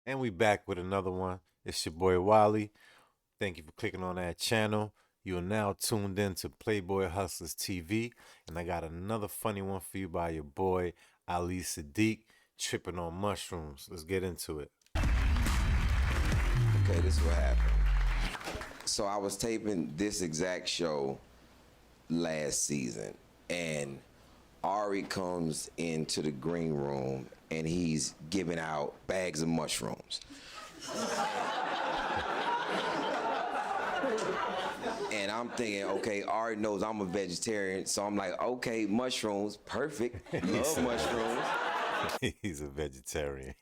And we back with another one. It's your boy Wally. Thank you for clicking on that channel. You are now tuned in to Playboy Hustlers TV. And I got another funny one for you by your boy Ali Seddiq, tripping on mushrooms. Let's get into it. Okay, this is what happened. So I was taping this exact show last season, and Ari comes into the green room and he's giving out bags of mushrooms. And I'm thinking, okay, Ari knows I'm a vegetarian, so I'm like, okay, mushrooms, perfect. Love mushrooms. He's a vegetarian.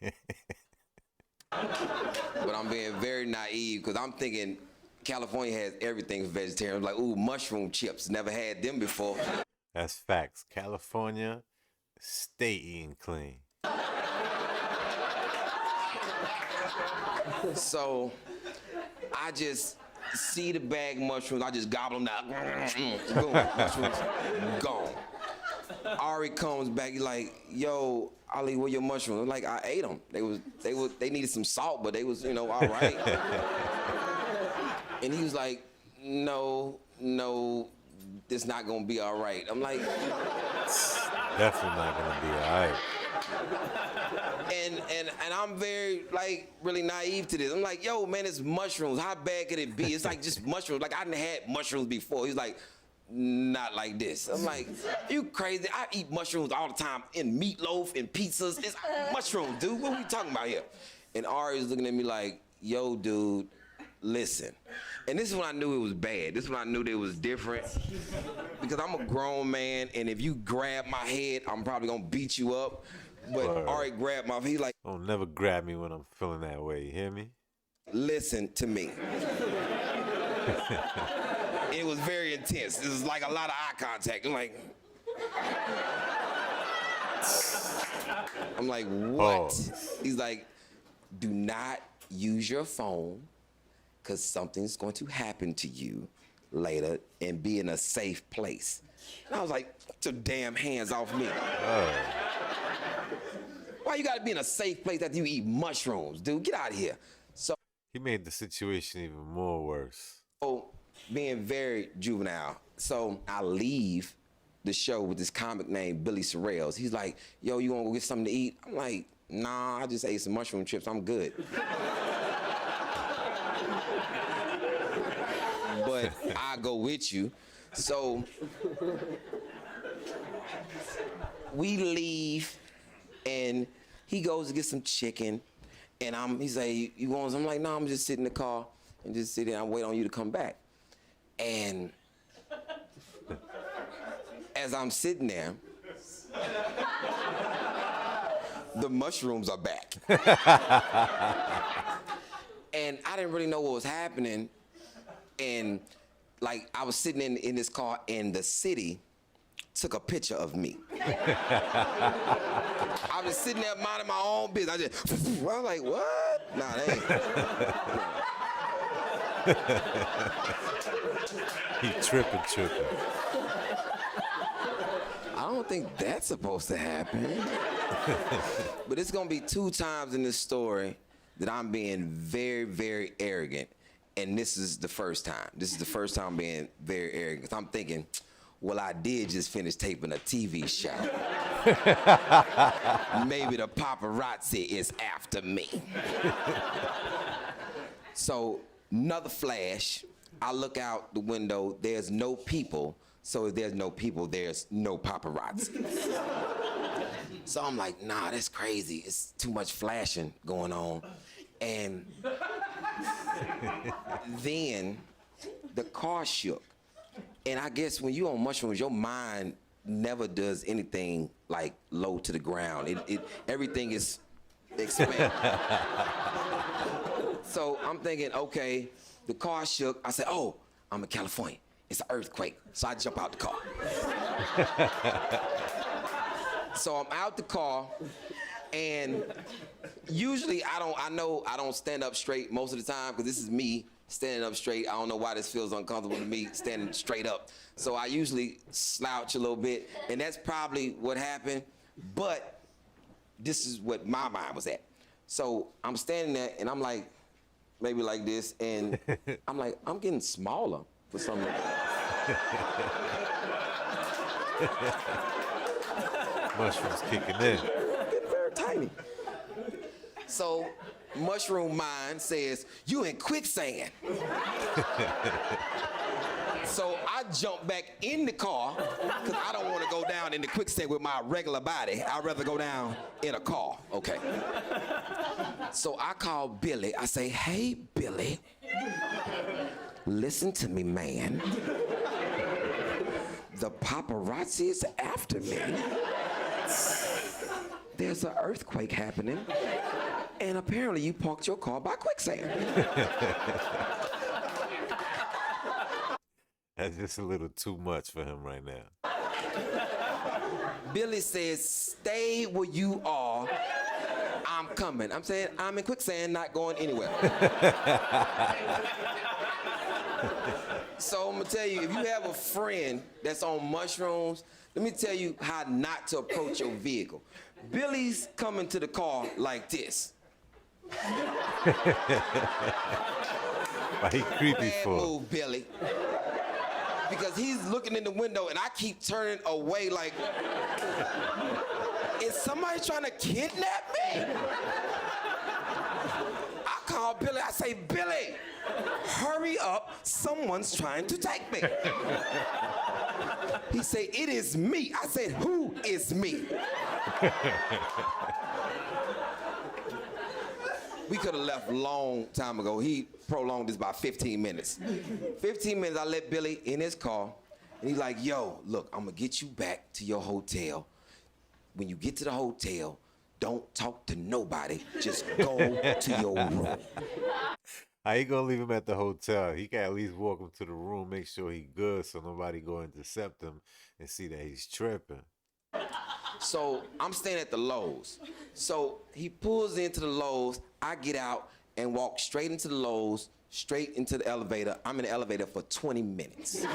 But I'm being very naive because I'm thinking California has everything for vegetarians. Like, ooh, mushroom chips. Never had them before. That's facts. California, stay eating clean. So I just see the bag of mushrooms. I just gobble them down. Boom, mushrooms gone. Ari comes back. He's like, "Yo, Ali, where your mushrooms?" I'm like, "I ate them. They needed some salt, but they was, all right." And he was like, "No, it's not gonna be all right." I'm like, Definitely not gonna be alright. and I'm very really naive to this. I'm like, "Yo, man, it's mushrooms. How bad could it be? It's like just mushrooms. Like I done had mushrooms before." He's like, "Not like this." I'm like, "You crazy? I eat mushrooms all the time in meatloaf and pizzas. It's mushrooms, dude. What are we talking about here?" And Ari is looking at me like, "Yo, dude, listen." And this is when I knew it was bad. This is when I knew that it was different. Because I'm a grown man, and if you grab my head, I'm probably gonna beat you up. But Word. Ari grabbed my head. He's like, Don't never grab me when I'm feeling that way. You hear me? "Listen to me." It was very intense. It was like a lot of eye contact. I'm like, "What?" Pause. He's like, "Do not use your phone because something's going to happen to you later, and be in a safe place." And I was like, "Get your damn hands off me." Why you gotta be in a safe place after you eat mushrooms, dude? Get out of here. So, He made the situation even more worse. being very juvenile. So I leave the show with this comic named Billy Sorrells. He's like, "Yo, you wanna go get something to eat?" I'm like, "Nah, I just ate some mushroom chips. I'm good." But I go with you. So we leave, and he goes to get some chicken, and he's like, "You want some?" I'm like, "No, I'm just sit in the car and just sit there and wait on you to come back." And as I'm sitting there, the mushrooms are back. And I didn't really know what was happening. And I was sitting in this car, and the city took a picture of me. I was sitting there minding my own business. I was like, "What? Nah, that ain't." He tripping. I don't think that's supposed to happen. But it's gonna be 2 times in this story that I'm being very, very arrogant. And this is the first time. This is the first time I'm being very arrogant. 'Cause I'm thinking, well, I did just finish taping a TV show. Maybe the paparazzi is after me. So, another flash. I look out the window. There's no people. So if there's no people, there's no paparazzi. So I'm like, "Nah, that's crazy. It's too much flashing going on." And then the car shook. And I guess when you're on mushrooms, your mind never does anything like low to the ground. Everything is expanded. So I'm thinking, okay, the car shook. I said, "Oh, I'm in California. It's an earthquake." So I jump out the car. So I'm out the car, and usually I know I don't stand up straight most of the time, because this is me standing up straight. I don't know why this feels uncomfortable to me standing straight up. So I usually slouch a little bit, and that's probably what happened. But this is what my mind was at. So I'm standing there and I'm like, maybe like this, and I'm like, I'm getting smaller for some reason. Mushrooms kicking in. Getting very tiny. So mushroom mind says, you in quicksand. So I jump back in the car because I don't want to go down in the quicksand with my regular body. I'd rather go down in a car, okay? So I call Billy. I say, hey, Billy, listen to me, man. The paparazzi is after me. There's an earthquake happening, and apparently you parked your car by quicksand. That's just a little too much for him right now. Billy says, stay where you are. I'm coming. I'm saying, I'm in quicksand, not going anywhere. So I'm gonna tell you, if you have a friend that's on mushrooms, let me tell you how not to approach your vehicle. Billy's coming to the car like this. Why he creepy Bad for? move, Billy. Because he's looking in the window and I keep turning away like, is somebody trying to kidnap me? I call Billy, I say, Billy, hurry up, someone's trying to take me. He say, it is me. I said, who is me? We could have left a long time ago. He prolonged this by 15 minutes. 15 minutes, I let Billy in his car, and he's like, yo, look, I'm gonna get you back to your hotel. When you get to the hotel, don't talk to nobody, just go to your room. How you gonna leave him at the hotel? He can at least walk him to the room, make sure he good so nobody go intercept him and see that he's tripping. So I'm staying at the Lowe's. So he pulls into the Lowe's, I get out and walk straight into the Lowe's, straight into the elevator. I'm in the elevator for 20 minutes.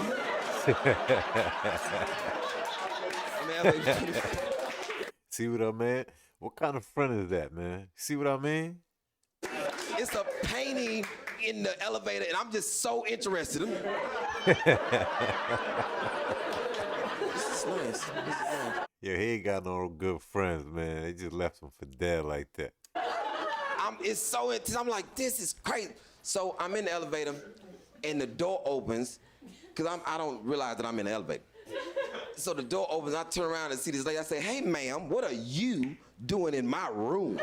See what I mean? What kind of friend is that, man? See what I mean? It's a painting in the elevator, and I'm just so interested. This is nice. Yeah, he ain't got no good friends, man. They just left him for dead like that. It's so intense. I'm like, this is crazy. So I'm in the elevator, and the door opens, because I don't realize that I'm in the elevator. So the door opens, I turn around and see this lady. I say, hey, ma'am, what are you doing in my room?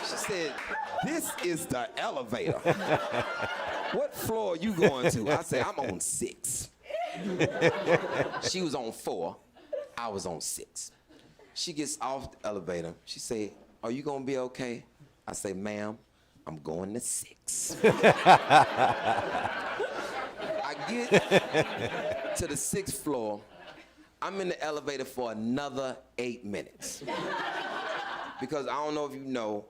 She said, this is the elevator. What floor are you going to? I said, I'm on 6. She was on 4. I was on 6. She gets off the elevator. She said, are you going to be okay? I say, ma'am, I'm going to 6. I get to the 6th floor. I'm in the elevator for another 8 minutes. Because I don't know if you know,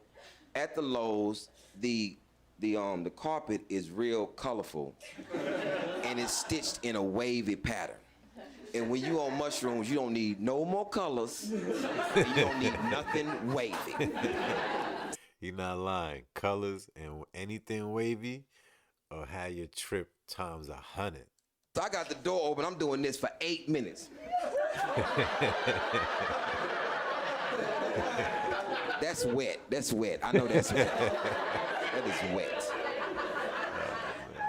at the Lowe's, the carpet is real colorful and it's stitched in a wavy pattern. And when you on mushrooms, you don't need no more colors. You don't need nothing wavy. He not lying. Colors and anything wavy or have your trip times 100. So I got the door open. I'm doing this for 8 minutes. That's wet. That's wet. I know that's wet. That is wet.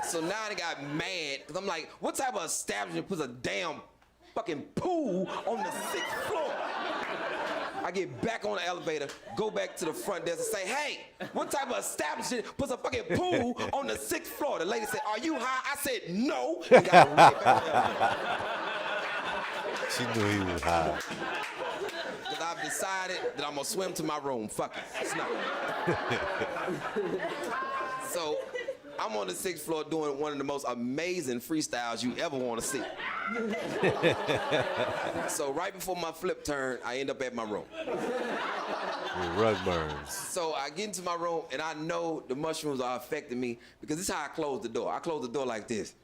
So now I got mad because I'm like, what type of establishment puts a damn fucking pool on the 6th floor? I get back on the elevator, go back to the front desk and say, hey, what type of establishment puts a fucking pool on the 6th floor? The lady said, are you high? I said, no. And got right back on the elevator. She knew he was high. Because I've decided that I'm going to swim to my room. Fuck it. It's not. So I'm on the 6th floor doing one of the most amazing freestyles you ever want to see. So right before my flip turn, I end up at my room. With rug burns. So I get into my room, and I know the mushrooms are affecting me because this is how I close the door. I close the door like this.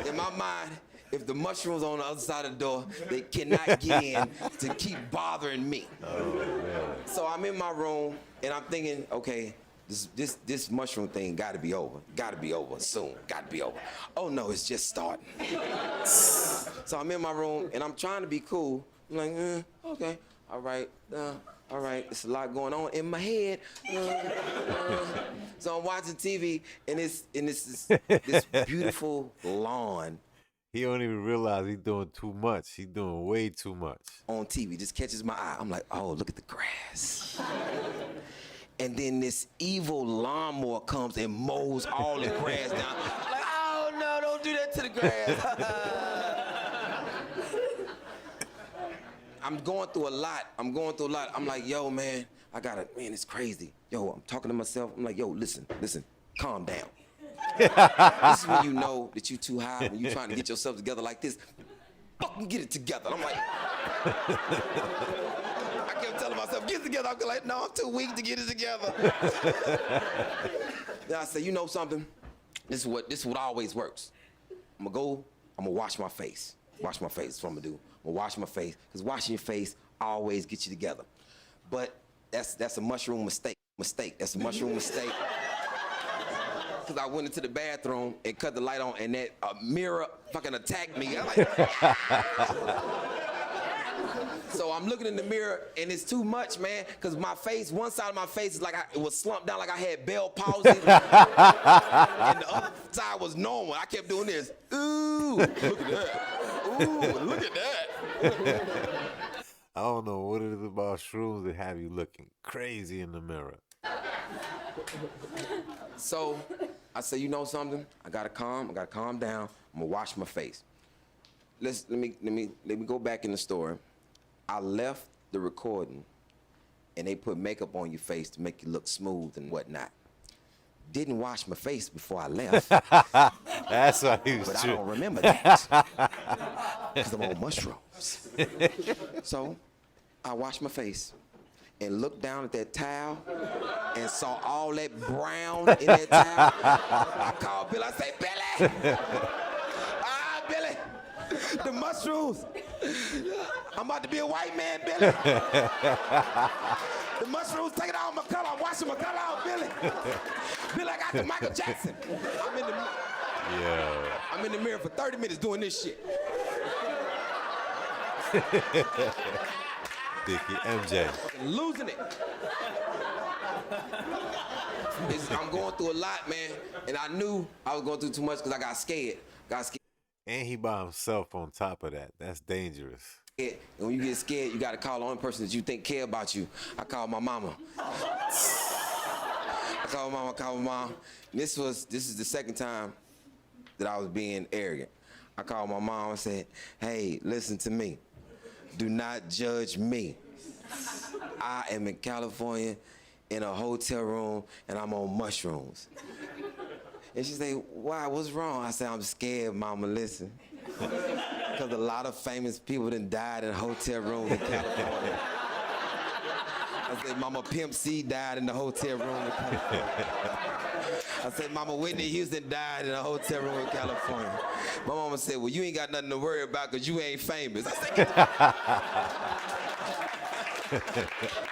In my mind, if the mushrooms on the other side of the door, they cannot get in to keep bothering me. Oh, man. So I'm in my room and I'm thinking, okay, this mushroom thing got to be over. Got to be over soon. Got to be over. Oh no, it's just starting. So I'm in my room and I'm trying to be cool. I'm like, okay, all right. It's a lot going on in my head. So I'm watching TV and it's this beautiful lawn. He don't even realize he's doing too much. He's doing way too much. On TV, just catches my eye. I'm like, oh, look at the grass. And then this evil lawnmower comes and mows all the grass down. I'm like, oh no, don't do that to the grass. I'm going through a lot. I'm like, yo, man, man, it's crazy. Yo, I'm talking to myself. I'm like, yo, listen, calm down. This is when you know that you too high, when you trying to get yourself together like this. Fucking get it together. I'm like, I kept telling myself, get it together. I'm like, no, I'm too weak to get it together. Then I said, you know something? This is what always works. I'm gonna wash my face. Wash my face, that's what I'm gonna do. I'm gonna wash my face, because washing your face always gets you together. But that's a mushroom mistake. That's a mushroom mistake. Because I went into the bathroom and cut the light on, and that mirror fucking attacked me. I'm like, so I'm looking in the mirror, and it's too much, man, because my face, one side of my face is like it was slumped down like I had Bell palsy, and the other side was normal. I kept doing this. Ooh, look at that. Ooh, look at that. I don't know what it is about shrooms that have you looking crazy in the mirror. So I said, you know something? I gotta calm down. I'm gonna wash my face. Let me go back in the store. I left the recording and they put makeup on your face to make you look smooth and whatnot. Didn't wash my face before I left. That's why he was But true. I don't remember that. Because I'm on mushrooms. So I washed my face and looked down at that towel and saw all that brown in that towel. I called Billy. I say, Billy! Billy! The mushrooms! I'm about to be a white man, Billy! The mushrooms taking out my color. I'm washing my color out, Billy! Billy, I got the Michael Jackson. I'm in the mirror for 30 minutes doing this shit. Dickie, MJ. Losing it. I'm going through a lot, man. And I knew I was going through too much because I got scared. And he by himself on top of that. That's dangerous. And when you get scared, you got to call the only person that you think care about you. I called my mama. I called my mom. This is the second time that I was being arrogant. I called my mom and said, hey, listen to me. Do not judge me. I am in California in a hotel room and I'm on mushrooms. And she said, why, what's wrong? I said, I'm scared, mama, listen. Because a lot of famous people done died in hotel rooms in California. I said, Mama Pimp C died in the hotel room in California. I said, Mama Whitney Houston died in a hotel room in California. My mama said, well, you ain't got nothing to worry about because you ain't famous. I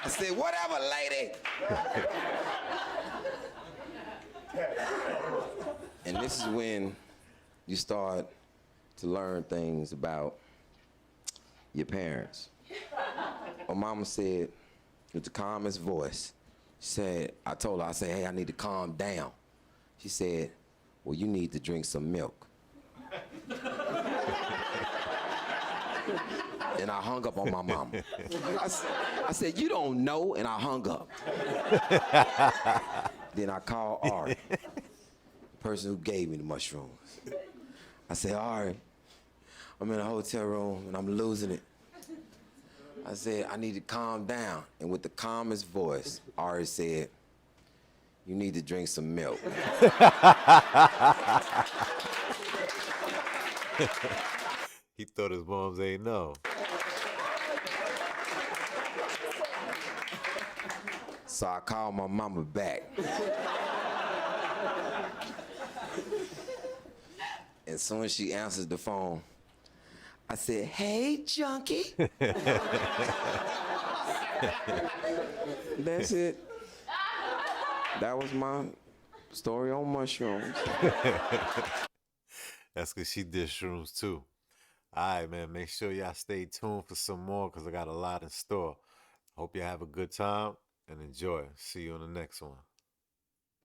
said, whatever, lady. And this is when you start to learn things about your parents. My mama said, with the calmest voice, she said, I told her, I said, hey, I need to calm down. She said, well, you need to drink some milk. And I hung up on my mama. I said, you don't know, and I hung up. Then I called Ari, the person who gave me the mushrooms. I said, Ari, I'm in a hotel room and I'm losing it. I said, I need to calm down. And with the calmest voice, Ari said, you need to drink some milk. He thought his moms ain't know. So I called my mama back. And as soon as she answered the phone, I said, hey, junkie. That's it. That was my story on mushrooms. That's because she did shrooms too. All right, man. Make sure y'all stay tuned for some more because I got a lot in store. Hope you have a good time and enjoy. See you on the next one.